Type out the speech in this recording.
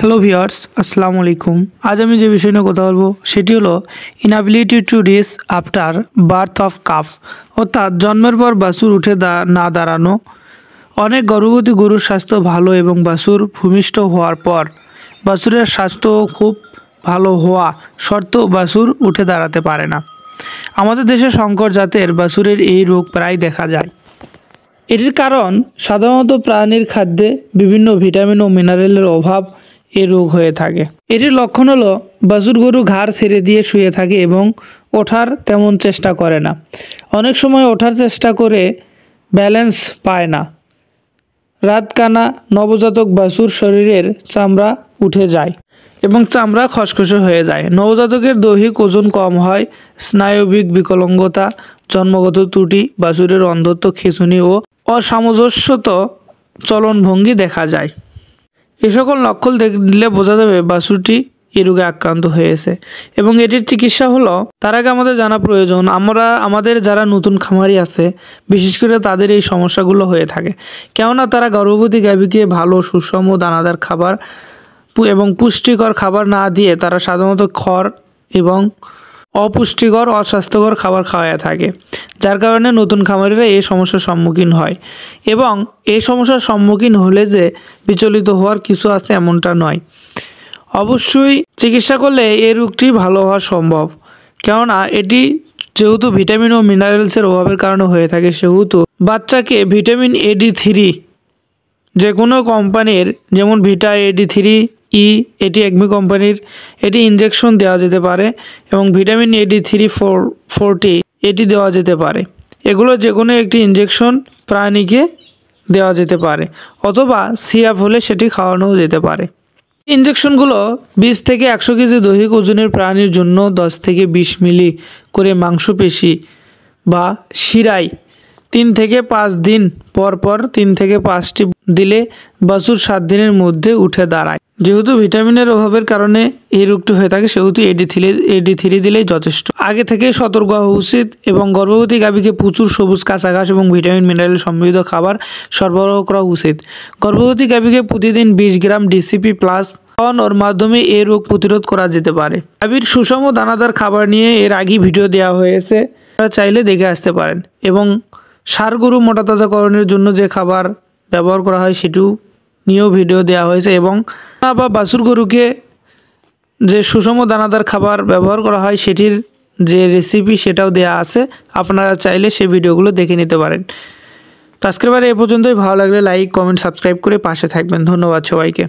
Hello viewers, আসসালামু আলাইকুম। আজ আমি যে বিষয় নিয়ে কথা বলবো সেটি হলো ইনঅ্যাবিলিটি to reach after birth of calf, অর্থাৎ জন্মের পর বাছুর উঠে না দাঁড়ানো। অনেক গর্ভবতী গরুর স্বাস্থ্য ভালো এবং বাছুর ভূমিষ্ঠ হওয়ার পর বাছুরের স্বাস্থ্য খুব ভালো হওয়া সত্ত্বেও বাছুর উঠে দাঁড়াতে পারে না। আমাদের দেশে সংকর জাতের বাছুরের এই রোগ প্রায় দেখা যায়। এটির কারণ সাধারণত প্রাণীর খাদ্যে বিভিন্ন ভিটামিন ও মিনারেলের অভাব এ রোগ হয়ে থাকে। এটির লক্ষণ হলো বাছুর গরু ঘাড় ছেড়ে দিয়ে শুয়ে থাকে এবং ওঠার তেমন চেষ্টা করে না। অনেক সময় ওঠার চেষ্টা করে ব্যালেন্স পায় না। রাত কানা নবজাতক বাছুর শরীরের চামড়া উঠে যায় এবং চামড়া খসখসে হয়ে যায়। নবজাতকের দৈহিক ওজন কম হয়, স্নায়বিক বিকলাঙ্গতা, জন্মগত ত্রুটি, বাছুরের অন্ধত্ব, খিঁচুনি ও অসামঞ্জস্যত চলনভঙ্গি দেখা যায়। এ সকল লক্ষণ দেখলে বোঝা যাবে বাছুরটি এই রোগে আক্রান্ত হয়েছে এবং এটির চিকিৎসা হলো, তার আগে আমাদের জানা প্রয়োজন আমাদের যারা নতুন খামারি আছে বিশেষ করে তাদের এই সমস্যাগুলো হয়ে থাকে, কেননা তারা গর্ভবতী গাভীকে ভালো সুষম দানাদার খাবার এবং পুষ্টিকর খাবার না দিয়ে তারা সাধারণত খড় এবং অপুষ্টিকর অস্বাস্থ্যকর খাবার খাওয়ায় থাকে, যার কারণে নতুন খামারিরা এই সমস্যার সম্মুখীন হয়। এবং এই সমস্যার সম্মুখীন হলে যে বিচলিত হওয়ার কিছু আছে এমনটা নয়, অবশ্যই চিকিৎসা করলে এই রোগটি ভালো হওয়া সম্ভব। কেননা এটি যেহেতু ভিটামিন ও মিনারেলসের অভাবের কারণে হয়ে থাকে, সেহেতু বাচ্চাকে ভিটামিন AD3 যে কোনো কোম্পানির, যেমন ভিটা AD3E, এটি একমি কোম্পানির, এটি ইনজেকশন দেওয়া যেতে পারে এবং ভিটামিন AD340 এটি দেওয়া যেতে পারে। এগুলো যে কোনো একটি ইনজেকশন প্রাণীকে দেওয়া যেতে পারে, অথবা সিরাপ হলে সেটি খাওয়ানোও যেতে পারে। ইনজেকশনগুলো 20 থেকে 100 কেজি দৈহিক ওজনের প্রাণীর জন্য 10 থেকে 20 মিলি করে মাংসপেশি বা শিরায় 3 থেকে 5 দিন পর পর 3 থেকে 5টি দিলে বাছুর 7 দিনের মধ্যে উঠে দাঁড়ায়। যেহেতু ভিটামিনের অভাবের কারণে এই রোগটি হয়ে থাকে, সেহেতু AD3 দিলেই যথেষ্ট। আগে থেকে সতর্ক হওয়া উচিত এবং গর্ভবতী গাভীকে প্রচুর সবুজ কাঁচা ঘাস এবং ভিটামিন মিনারেল সমৃদ্ধ খাবার সরবরাহ করা উচিত। গর্ভবতী গাভীকে প্রতিদিন 20 গ্রাম DCP+ খাওয়ানোর মাধ্যমে এই রোগ প্রতিরোধ করা যেতে পারে। গাভীর সুষম দানাদার খাবার নিয়ে এর আগেই ভিডিও দেওয়া হয়েছে, আপনারা চাইলে দেখে আসতে পারেন। এবং ষাঁড় গরু মোটা তাজাকরণের জন্য যে খাবার ব্যবহার করা হয় সেটিও নিয়েও ভিডিও দেওয়া হয়েছে, এবং বা বাছুর গরুকে যে সুষম দানাদার খাবার ব্যবহার করা হয় সেটির যে রেসিপি সেটাও দেওয়া আছে, আপনারা চাইলে সেই ভিডিওগুলো দেখে নিতে পারেন। তো আজকের বারে এ পর্যন্তই। ভালো লাগলে লাইক, কমেন্ট, সাবস্ক্রাইব করে পাশে থাকবেন। ধন্যবাদ সবাইকে।